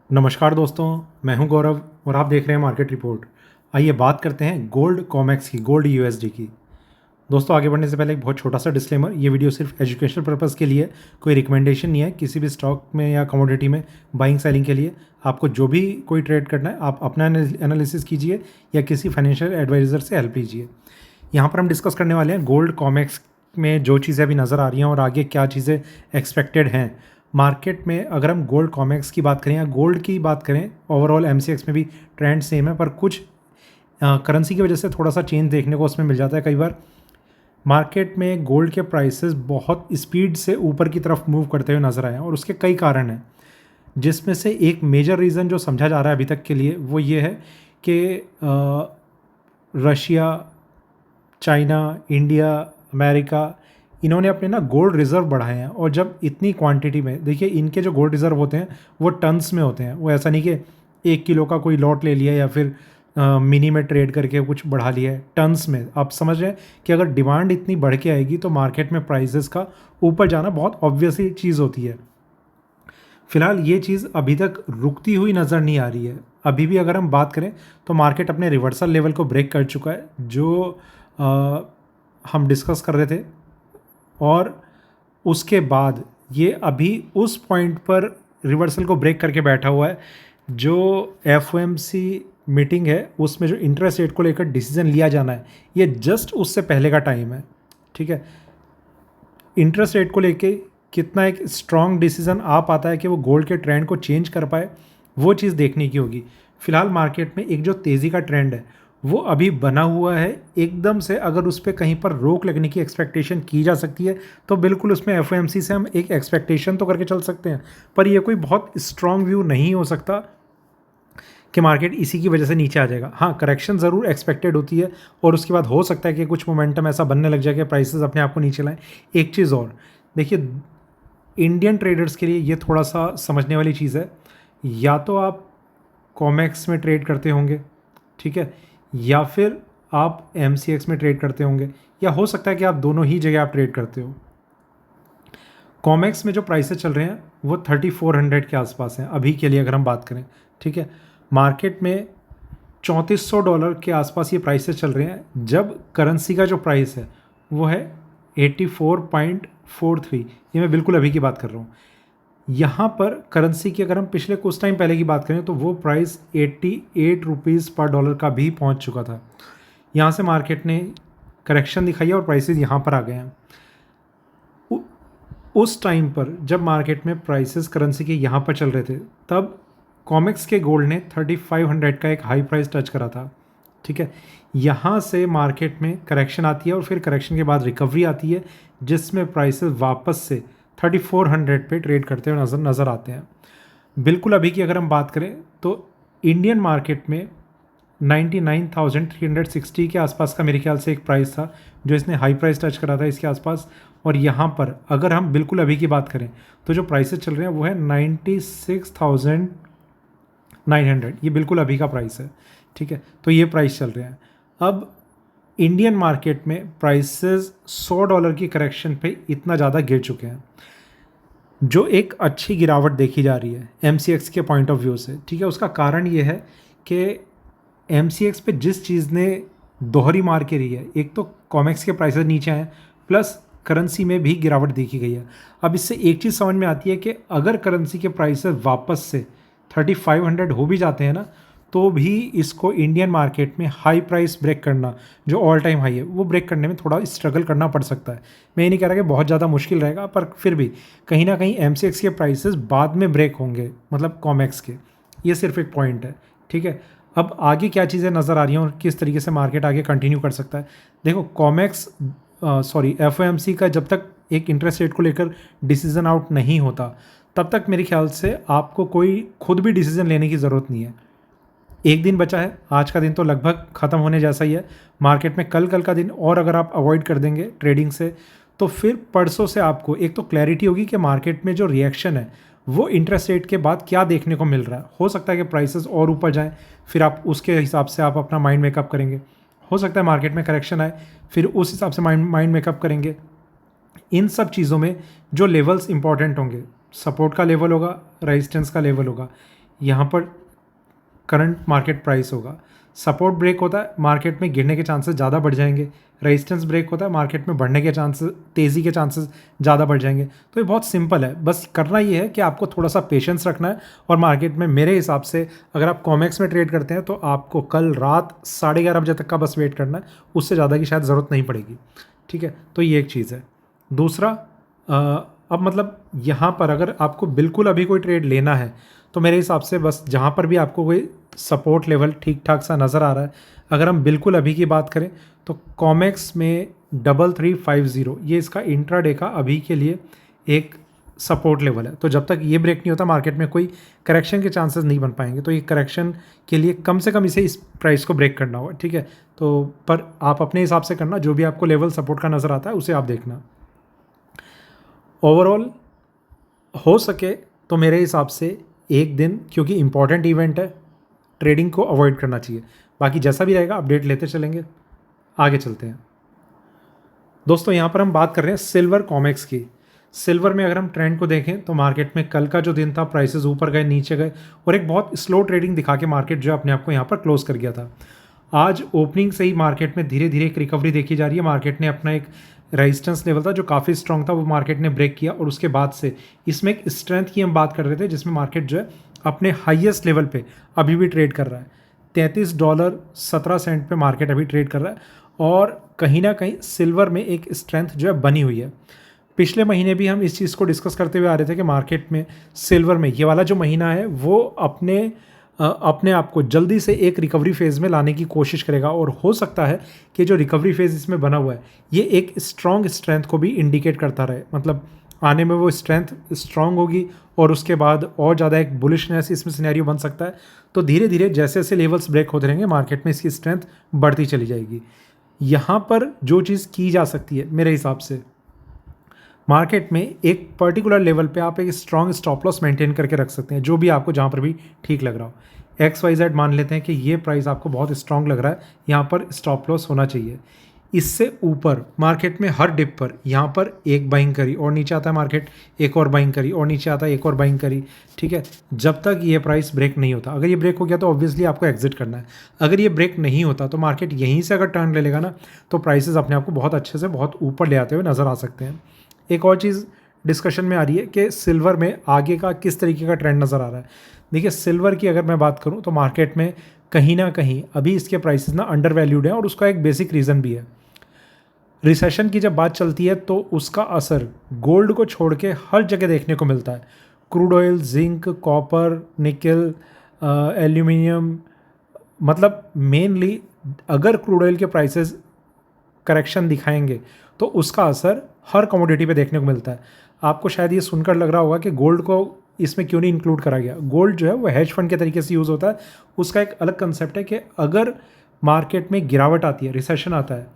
नमस्कार दोस्तों, मैं हूं गौरव और आप देख रहे हैं मार्केट रिपोर्ट। आइए बात करते हैं गोल्ड कॉमेक्स की, गोल्ड यूएसडी की। दोस्तों आगे बढ़ने से पहले एक बहुत छोटा सा डिस्क्लेमर, ये वीडियो सिर्फ एजुकेशनल पर्पज़ के लिए, कोई रिकमेंडेशन नहीं है किसी भी स्टॉक में या कमोडिटी में बाइंग सेलिंग के लिए। आपको जो भी कोई ट्रेड करना है आप अपना एनालिसिस कीजिए या किसी फाइनेंशियल एडवाइज़र से हेल्प लीजिए। यहाँ पर हम डिस्कस करने वाले हैं गोल्ड कॉमेक्स में जो चीज़ें अभी नज़र आ रही हैं और आगे क्या चीज़ें एक्सपेक्टेड हैं मार्केट में। अगर हम गोल्ड कॉमेक्स की बात करें या गोल्ड की बात करें, ओवरऑल एमसीएक्स में भी ट्रेंड सेम है, पर कुछ करेंसी की वजह से थोड़ा सा चेंज देखने को उसमें मिल जाता है। कई बार मार्केट में गोल्ड के प्राइसेस बहुत स्पीड से ऊपर की तरफ मूव करते हुए नज़र आए हैं और उसके कई कारण हैं, जिसमें से एक मेजर रीज़न जो समझा जा रहा है अभी तक के लिए वो ये है कि रशिया, चाइना, इंडिया, अमेरिका, इन्होंने अपने ना गोल्ड रिज़र्व बढ़ाए हैं। और जब इतनी क्वांटिटी में, देखिए इनके जो गोल्ड रिज़र्व होते हैं वो टन्स में होते हैं, वो ऐसा नहीं कि 1 किलो का कोई लॉट ले लिया या फिर मिनी में ट्रेड करके कुछ बढ़ा लिया है। टन्स में आप समझ रहे हैं कि अगर डिमांड इतनी बढ़ के आएगी तो मार्केट में प्राइसेस का ऊपर जाना बहुत ऑब्वियस ही चीज़ होती है। फिलहाल ये चीज़ अभी तक रुकती हुई नज़र नहीं आ रही है। अभी भी अगर हम बात करें तो मार्केट अपने रिवर्सल लेवल को ब्रेक कर चुका है, जो हम डिस्कस कर रहे थे, और उसके बाद ये अभी उस पॉइंट पर रिवर्सल को ब्रेक करके बैठा हुआ है। जो एफओएमसी मीटिंग है उसमें जो इंटरेस्ट रेट को लेकर डिसीजन लिया जाना है, ये जस्ट उससे पहले का टाइम है। ठीक है, इंटरेस्ट रेट को लेके कितना एक स्ट्रॉन्ग डिसीजन आ पाता है कि वो गोल्ड के ट्रेंड को चेंज कर पाए, वो चीज़ देखने की होगी। फिलहाल मार्केट में एक जो तेज़ी का ट्रेंड है वो अभी बना हुआ है। एकदम से अगर उस पर कहीं पर रोक लगने की एक्सपेक्टेशन की जा सकती है तो बिल्कुल उसमें एफओएमसी से हम एक एक्सपेक्टेशन तो करके चल सकते हैं, पर ये कोई बहुत स्ट्रॉन्ग व्यू नहीं हो सकता कि मार्केट इसी की वजह से नीचे आ जाएगा। हाँ, करेक्शन ज़रूर एक्सपेक्टेड होती है और उसके बाद हो सकता है कि कुछ मोमेंटम ऐसा बनने लग जाए कि प्राइसेस अपने आप को नीचे लाएं। एक चीज़ और देखिए, इंडियन ट्रेडर्स के लिए ये थोड़ा सा समझने वाली चीज़ है। या तो आप कॉमेक्स में ट्रेड करते होंगे, ठीक है, या फिर आप एमसीएक्स में ट्रेड करते होंगे, या हो सकता है कि आप दोनों ही जगह आप ट्रेड करते हो। कॉमेक्स में जो प्राइसेस चल रहे हैं वो 3400 के आसपास हैं अभी के लिए अगर हम बात करें। ठीक है, मार्केट में $3400 के आसपास ये प्राइसेस चल रहे हैं, जब करेंसी का जो प्राइस है वो है 84.43। ये मैं बिल्कुल अभी की बात कर रहा हूँ। यहाँ पर करेंसी की अगर हम पिछले कुछ टाइम पहले की बात करें तो वो प्राइस 88 रुपीज़ पर डॉलर का भी पहुँच चुका था। यहाँ से मार्केट ने करेक्शन दिखाई है और प्राइसेस यहाँ पर आ गए हैं। उस टाइम पर जब मार्केट में प्राइसेस करेंसी के यहाँ पर चल रहे थे, तब कॉमेक्स के गोल्ड ने 3500 का एक हाई प्राइस टच करा था। ठीक है, यहाँ से मार्केट में करेक्शन आती है और फिर करेक्शन के बाद रिकवरी आती है, जिसमें प्राइसेस वापस से 3400 पे ट्रेड करते हुए नज़र आते हैं। बिल्कुल अभी की अगर हम बात करें तो इंडियन मार्केट में 99,360 के आसपास का मेरे ख्याल से एक प्राइस था जो इसने हाई प्राइस टच करा था इसके आसपास। और यहाँ पर अगर हम बिल्कुल अभी की बात करें तो जो प्राइसेस चल रहे हैं वो है 96,900। ये बिल्कुल अभी का प्राइस है। ठीक है, तो ये प्राइस चल रहे हैं। अब इंडियन मार्केट में प्राइसेस $100 की करेक्शन पे इतना ज़्यादा गिर चुके हैं, जो एक अच्छी गिरावट देखी जा रही है एमसीएक्स के पॉइंट ऑफ व्यू से। ठीक है, उसका कारण ये है कि एमसीएक्स पे जिस चीज़ ने दोहरी मार के रही है, एक तो कॉमेक्स के प्राइसेस नीचे आए, प्लस करेंसी में भी गिरावट देखी गई है। अब इससे एक चीज़ समझ में आती है कि अगर करेंसी के प्राइसेस वापस से 3500 हो भी जाते हैं ना, तो भी इसको इंडियन मार्केट में हाई प्राइस ब्रेक करना, जो ऑल टाइम हाई है, वो ब्रेक करने में थोड़ा स्ट्रगल करना पड़ सकता है। मैं ये नहीं कह रहा कि बहुत ज़्यादा मुश्किल रहेगा, पर फिर भी कहीं ना कहीं एमसीएक्स के प्राइसेस बाद में ब्रेक होंगे, मतलब कॉमेक्स के। ये सिर्फ एक पॉइंट है। ठीक है, अब आगे क्या चीज़ें नज़र आ रही हैं और किस तरीके से मार्केट आगे कंटिन्यू कर सकता है। देखो, कॉमेक्स एफओएमसी का जब तक एक इंटरेस्ट रेट को लेकर डिसीजन आउट नहीं होता, तब तक मेरे ख्याल से आपको कोई खुद भी डिसीजन लेने की ज़रूरत नहीं है। एक दिन बचा है, आज का दिन तो लगभग ख़त्म होने जैसा ही है। मार्केट में कल का दिन और अगर आप अवॉइड कर देंगे ट्रेडिंग से, तो फिर परसों से आपको एक तो क्लैरिटी होगी कि मार्केट में जो रिएक्शन है वो इंटरेस्ट रेट के बाद क्या देखने को मिल रहा है। हो सकता है कि प्राइसेस और ऊपर जाएं, फिर आप उसके हिसाब से आप अपना माइंड मेकअप करेंगे। हो सकता है मार्केट में करेक्शन आए, फिर उस हिसाब से माइंड मेकअप करेंगे। इन सब चीज़ों में जो लेवल्स इंपॉर्टेंट होंगे, सपोर्ट का लेवल होगा, रेजिस्टेंस का लेवल होगा, यहाँ पर करंट मार्केट प्राइस होगा। सपोर्ट ब्रेक होता है, मार्केट में गिरने के चांसेस ज़्यादा बढ़ जाएंगे। रेजिस्टेंस ब्रेक होता है, मार्केट में बढ़ने के चांसेस, तेज़ी के चांसेस ज़्यादा बढ़ जाएंगे। तो ये बहुत सिंपल है, बस करना ये है कि आपको थोड़ा सा पेशेंस रखना है। और मार्केट में मेरे हिसाब से अगर आप कॉमेक्स में ट्रेड करते हैं तो आपको कल रात 11:30 बजे तक का बस वेट करना है, उससे ज़्यादा की शायद ज़रूरत नहीं पड़ेगी। ठीक है, तो ये एक चीज़ है। दूसरा, अब मतलब यहाँ पर अगर आपको बिल्कुल अभी कोई ट्रेड लेना है तो मेरे हिसाब से बस जहाँ पर भी आपको कोई सपोर्ट लेवल ठीक ठाक सा नज़र आ रहा है, अगर हम बिल्कुल अभी की बात करें तो कॉमेक्स में 3350 ये इसका इंट्राडे का अभी के लिए एक सपोर्ट लेवल है। तो जब तक ये ब्रेक नहीं होता मार्केट में कोई करेक्शन के चांसेस नहीं बन पाएंगे। तो ये करेक्शन के लिए कम से कम इसे इस प्राइस को ब्रेक करना होगा। ठीक है, तो पर आप अपने हिसाब से करना, जो भी आपको लेवल सपोर्ट का नज़र आता है उसे आप देखना। ओवरऑल हो सके तो मेरे हिसाब से एक दिन, क्योंकि इम्पॉर्टेंट इवेंट है, ट्रेडिंग को अवॉइड करना चाहिए। बाकी जैसा भी रहेगा अपडेट लेते चलेंगे। आगे चलते हैं दोस्तों, यहाँ पर हम बात कर रहे हैं सिल्वर कॉमेक्स की। सिल्वर में अगर हम ट्रेंड को देखें तो मार्केट में कल का जो दिन था प्राइसेस ऊपर गए नीचे गए और एक बहुत स्लो ट्रेडिंग दिखा के मार्केट जो अपने आप को यहाँ पर क्लोज कर गया था। आज ओपनिंग से ही मार्केट में धीरे धीरे एक रिकवरी देखी जा रही है। मार्केट ने अपना एक रेजिस्टेंस लेवल था जो काफ़ी स्ट्रॉन्ग था, वो मार्केट ने ब्रेक किया और उसके बाद से इसमें एक स्ट्रेंथ की हम बात कर रहे थे जिसमें मार्केट जो है अपने हाईएस्ट लेवल पे अभी भी ट्रेड कर रहा है। $33.17 पे मार्केट अभी ट्रेड कर रहा है और कहीं ना कहीं सिल्वर में एक स्ट्रेंथ जो है बनी हुई है। पिछले महीने भी हम इस चीज़ को डिस्कस करते हुए आ रहे थे कि मार्केट में सिल्वर में ये वाला जो महीना है वो अपने आप को जल्दी से एक रिकवरी फेज़ में लाने की कोशिश करेगा और हो सकता है कि जो रिकवरी फेज़ इसमें बना हुआ है ये एक स्ट्रॉन्ग स्ट्रेंथ को भी इंडिकेट करता रहे। मतलब आने में वो स्ट्रेंथ स्ट्रॉन्ग होगी और उसके बाद और ज़्यादा एक बुलिशनेस इसमें सिनेरियो बन सकता है। तो धीरे धीरे जैसे जैसे लेवल्स ब्रेक होते रहेंगे मार्केट में इसकी स्ट्रेंथ बढ़ती चली जाएगी। यहाँ पर जो चीज़ की जा सकती है मेरे हिसाब से, मार्केट में एक पर्टिकुलर लेवल पे आप एक स्ट्रॉन्ग स्टॉप लॉस मेंटेन करके रख सकते हैं, जो भी आपको जहाँ पर भी ठीक लग रहा हो। XYZ मान लेते हैं कि ये प्राइस आपको बहुत स्ट्रॉन्ग लग रहा है, यहाँ पर स्टॉप लॉस होना चाहिए। इससे ऊपर मार्केट में हर डिप पर यहाँ पर एक बाइंग करी और नीचे आता है मार्केट, एक और बाइंग करी और नीचे आता है एक और बाइंग करी। ठीक है, जब तक ये प्राइस ब्रेक नहीं होता, अगर ये ब्रेक हो गया तो ऑब्वियसली आपको एग्जिट करना है। अगर ये ब्रेक नहीं होता तो मार्केट यहीं से अगर टर्न ले लेगा ना तो प्राइसेस अपने आप को बहुत अच्छे से बहुत ऊपर ले आते हुए नज़र आ सकते हैं। एक और चीज़ डिस्कशन में आ रही है कि सिल्वर में आगे का किस तरीके का ट्रेंड नज़र आ रहा है। देखिए, सिल्वर की अगर मैं बात करूं तो मार्केट में कहीं ना कहीं अभी इसके प्राइसेस ना अंडर वैल्यूड हैं और उसका एक बेसिक रीज़न भी है। रिसेशन की जब बात चलती है तो उसका असर गोल्ड को छोड़ के हर जगह देखने को मिलता है। क्रूड ऑयल, जिंक, कॉपर, निकल, एल्यूमिनियम, मतलब मेनली अगर क्रूड ऑयल के प्राइसेस करेक्शन दिखाएंगे तो उसका असर हर कमोडिटी पे देखने को मिलता है। आपको शायद ये सुनकर लग रहा होगा कि गोल्ड को इसमें क्यों नहीं इंक्लूड करा गया। गोल्ड जो है वो हेज फंड के तरीके से यूज़ होता है। उसका एक अलग कंसेप्ट है कि अगर मार्केट में गिरावट आती है, रिसेशन आता है,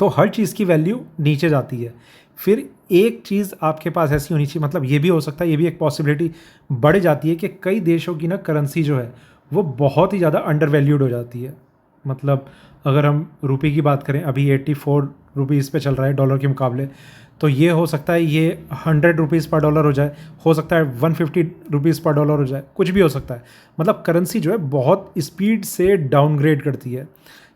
तो हर चीज़ की वैल्यू नीचे जाती है। फिर एक चीज़ आपके पास ऐसी होनी चाहिए, मतलब ये भी हो सकता है, ये भी एक पॉसिबिलिटी बढ़ जाती है कि कई देशों की ना करेंसी जो है वो बहुत ही ज़्यादा अंडर वैल्यूड हो जाती है। मतलब अगर हम रुपये की बात करें, अभी 84 रुपीज़ पे चल रहा है डॉलर के मुकाबले, तो ये हो सकता है ये 100 रुपीज़ पर डॉलर हो सकता है 150 रुपीज़ पर डॉलर हो जाए, कुछ भी हो सकता है। मतलब करेंसी जो है बहुत स्पीड से डाउनग्रेड करती है।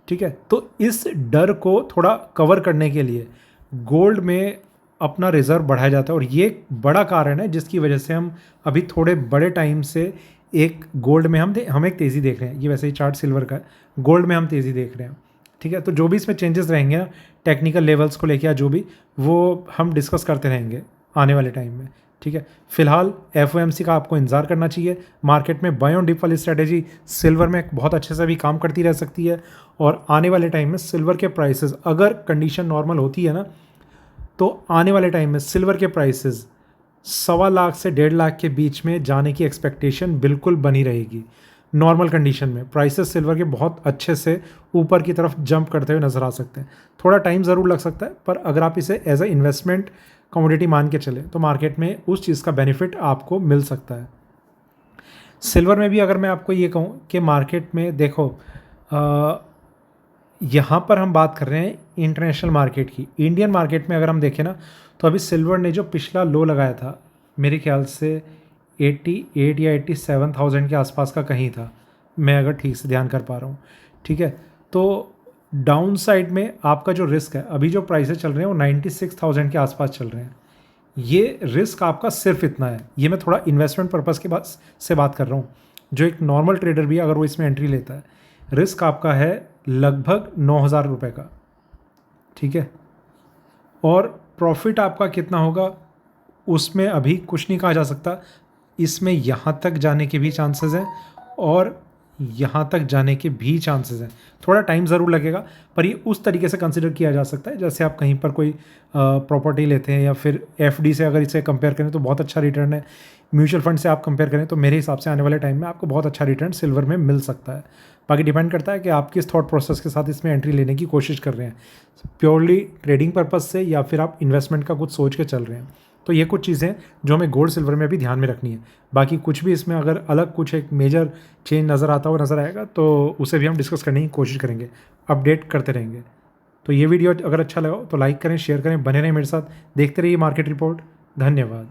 ठीक है, तो इस डर को थोड़ा कवर करने के लिए गोल्ड में अपना रिज़र्व बढ़ाया जाता है और ये एक बड़ा कारण है जिसकी वजह से हम अभी थोड़े बड़े टाइम से एक गोल्ड में हम एक तेज़ी देख रहे हैं। ये वैसे ही चार्ट सिल्वर का है, गोल्ड में हम तेज़ी देख रहे हैं। ठीक है, तो जो भी इसमें चेंजेस रहेंगे ना टेक्निकल लेवल्स को लेकर या जो भी, वो हम डिस्कस करते रहेंगे आने वाले टाइम में। ठीक है, फिलहाल FOMC का आपको इंतज़ार करना चाहिए। मार्केट में बाय ऑन डिप वाली स्ट्रैटेजी सिल्वर में बहुत अच्छे से भी काम करती रह सकती है और आने वाले टाइम में सिल्वर के प्राइसेस, अगर कंडीशन नॉर्मल होती है ना, तो आने वाले टाइम में सिल्वर के प्राइसेस 1.25 लाख से 1.5 लाख के बीच में जाने की एक्सपेक्टेशन बिल्कुल बनी रहेगी। नॉर्मल कंडीशन में प्राइसेस सिल्वर के बहुत अच्छे से ऊपर की तरफ जंप करते हुए नज़र आ सकते हैं। थोड़ा टाइम ज़रूर लग सकता है, पर अगर आप इसे एज अ इन्वेस्टमेंट कमोडिटी मान के चलें तो मार्केट में उस चीज़ का बेनिफिट आपको मिल सकता है। सिल्वर में भी अगर मैं आपको ये कहूँ कि मार्केट में देखो, यहाँ पर हम बात कर रहे हैं इंटरनेशनल मार्केट की। इंडियन मार्केट में अगर हम देखें ना तो अभी सिल्वर ने जो पिछला लो लगाया था, मेरे ख्याल से 88 या 87,000 के आसपास का कहीं था, मैं अगर ठीक से ध्यान कर पा रहा हूँ, ठीक है। तो डाउन साइड में आपका जो रिस्क है, अभी जो प्राइसेस चल रहे हैं वो 96,000 के आसपास चल रहे हैं। ये रिस्क आपका सिर्फ इतना है। ये मैं थोड़ा इन्वेस्टमेंट पर्पज़ के बात कर रहा हूँ। जो एक नॉर्मल ट्रेडर भी अगर वो इसमें एंट्री लेता है, रिस्क आपका है लगभग 9,000 रुपये का, ठीक है। और प्रॉफिट आपका कितना होगा उसमें अभी कुछ नहीं कहा जा सकता। इसमें यहाँ तक जाने के भी चांसेस हैं और यहाँ तक जाने के भी चांसेस हैं। थोड़ा टाइम ज़रूर लगेगा, पर ये उस तरीके से कंसिडर किया जा सकता है जैसे आप कहीं पर कोई प्रॉपर्टी लेते हैं या फिर एफडी से अगर इसे कंपेयर करें तो बहुत अच्छा रिटर्न है। म्यूचुअल फंड से आप कंपेयर करें तो मेरे हिसाब से आने वाले टाइम में आपको बहुत अच्छा रिटर्न सिल्वर में मिल सकता है। बाकी डिपेंड करता है कि आप किस थॉट प्रोसेस के साथ इसमें एंट्री लेने की कोशिश कर रहे हैं, प्योरली ट्रेडिंग पर्पज़ से या फिर आप इन्वेस्टमेंट का कुछ सोच के चल रहे हैं। तो ये कुछ चीज़ें जो हमें गोल्ड सिल्वर में भी ध्यान में रखनी है। बाकी कुछ भी इसमें अगर अलग कुछ एक मेजर चेंज नज़र आता हुआ नज़र आएगा तो उसे भी हम डिस्कस करने की कोशिश करेंगे, अपडेट करते रहेंगे। तो ये वीडियो अगर अच्छा लगा तो लाइक करें, शेयर करें, बने रहें मेरे साथ, देखते रहिए मार्केट रिपोर्ट। धन्यवाद।